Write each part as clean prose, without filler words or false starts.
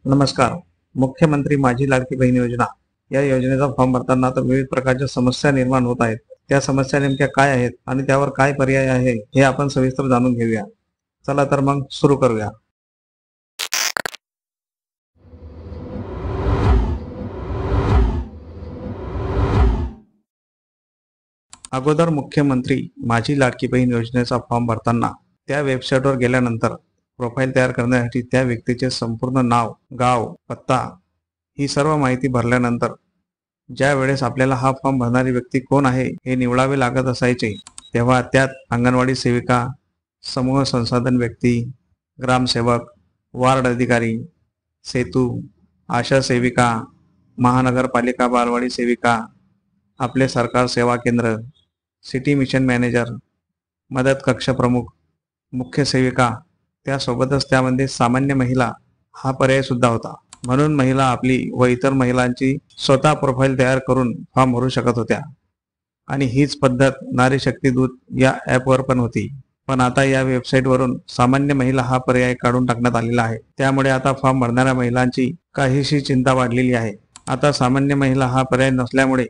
नमस्कार. मुख्यमंत्री माझी लाडकी बहीण योजना या योजनेचा फॉर्म भरताना तर विविध प्रकारच्या समस्या निर्माण होत आहेत. त्या समस्या नेमक्या काय आहेत आणि त्यावर काय पर्याय आहे हे आपण सविस्तर जाणून घेऊया. चला तर मग सुरू करूया. अगोदर मुख्यमंत्री माझी लाडकी बहीण योजनेचा फॉर्म भरताना त्या वेबसाईटवर गेल्यानंतर प्रोफाईल तयार करण्यासाठी त्या व्यक्तीचे संपूर्ण नाव, गाव, पत्ता ही सर्व माहिती भरल्यानंतर ज्या वेळेस आपल्याला हा फॉर्म भरणारी व्यक्ती कोण आहे हे निवडावे लागत असायचे, तेव्हा त्यात अंगणवाडी सेविका, समूह संसाधन व्यक्ती, ग्रामसेवक, वार्ड अधिकारी, सेतू, आशा सेविका, महानगरपालिका बालवाडी सेविका, आपले सरकार सेवा केंद्र, सिटी मिशन मॅनेजर, मदत कक्ष प्रमुख, मुख्य सेविका, त्यासोबतच त्यामध्ये सामान्य महिला हा पर्याय सुद्धा होता. म्हणून महिला आपली व इतर महिलांची स्वतः प्रोफाईल तयार करून फॉर्म भरू शकत होत्या आणि हीच पद्धत नारी शक्ती दूत या ॲपवर पण होती. पण आता या वेबसाईटवरून सामान्य महिला हा पर्याय काढून टाकण्यात आलेला आहे. त्यामुळे आता फॉर्म भरणाऱ्या महिलांची काहीशी चिंता वाढलेली आहे. आता सामान्य महिला हा पर्याय नसल्यामुळे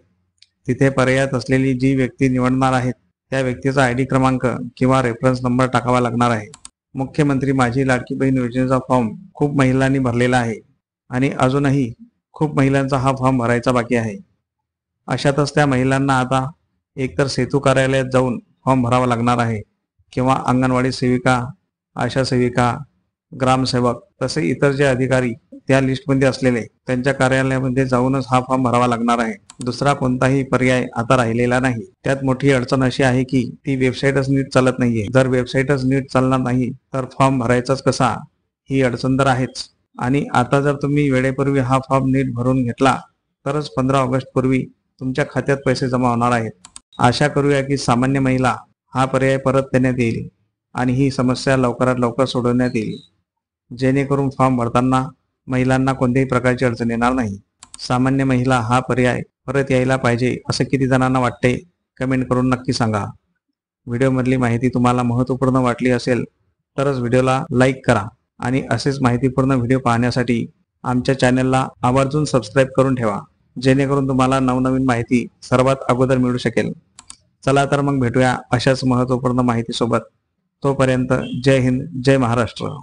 तिथे पर्यायात असलेली जी व्यक्ती निवडणार आहेत त्या व्यक्तीचा आयडी क्रमांक किंवा रेफरन्स नंबर टाकावा लागणार आहे. मुख्यमंत्री माझी लाडकी बहीण योजनेचा फॉर्म खूप महिलांनी भरलेला आहे आणि अजूनही खूप महिलांचा हा फॉर्म भरायचा बाकी आहे. अशातच त्या महिलांना आता एकतर सेतू कार्यालयात जाऊन फॉर्म भरावा लागणार आहे किंवा अंगणवाडी सेविका, आशा सेविका, ग्रामसेवक तसे इतर जे अधिकारी त्या लिस्टमध्ये असलेले त्यांच्या कार्यालयामध्ये जाऊनच हा फॉर्म भरावा लागणार आहे. दुसरा कोणताही पर्याय आता राहिलेला नाही. त्यात मोठी अडचण अशी आहे की ती वेबसाईटच नीट चालत नाहीये. जर वेबसाईटच नीट चालणार नाही तर फॉर्म भरायचाच कसा, ही अडचण तर आहेच. आणि आता जर तुम्ही वेळेपूर्वी हा फॉर्म नीट भरून घेतला तरच 15 ऑगस्ट पूर्वी तुमच्या खात्यात पैसे जमा होणार आहेत. आशा करूया की सामान्य महिला हा पर्याय परत देण्यात येईल आणि ही समस्या लवकरात लवकर सोडवण्यात येईल, जेणेकरून फॉर्म भरताना महिलांना कोणत्याही प्रकारची अडचण येणार नाही. सामान्य महिला हा पर्याय परत यायला पाहिजे असं किती जणांना वाटते, कमेंट करून नक्की सांगा. व्हिडिओमधली माहिती तुम्हाला महत्त्वपूर्ण वाटली असेल तरच व्हिडिओला लाईक करा आणि असेच माहितीपूर्ण व्हिडिओ पाहण्यासाठी आमच्या चॅनलला आवर्जून सबस्क्राईब करून ठेवा, जेणेकरून तुम्हाला नवनवीन माहिती सर्वात अगोदर मिळू शकेल. चला तर मग भेटूया अशाच महत्त्वपूर्ण माहितीसोबत. तोपर्यंत जय हिंद, जय महाराष्ट्र.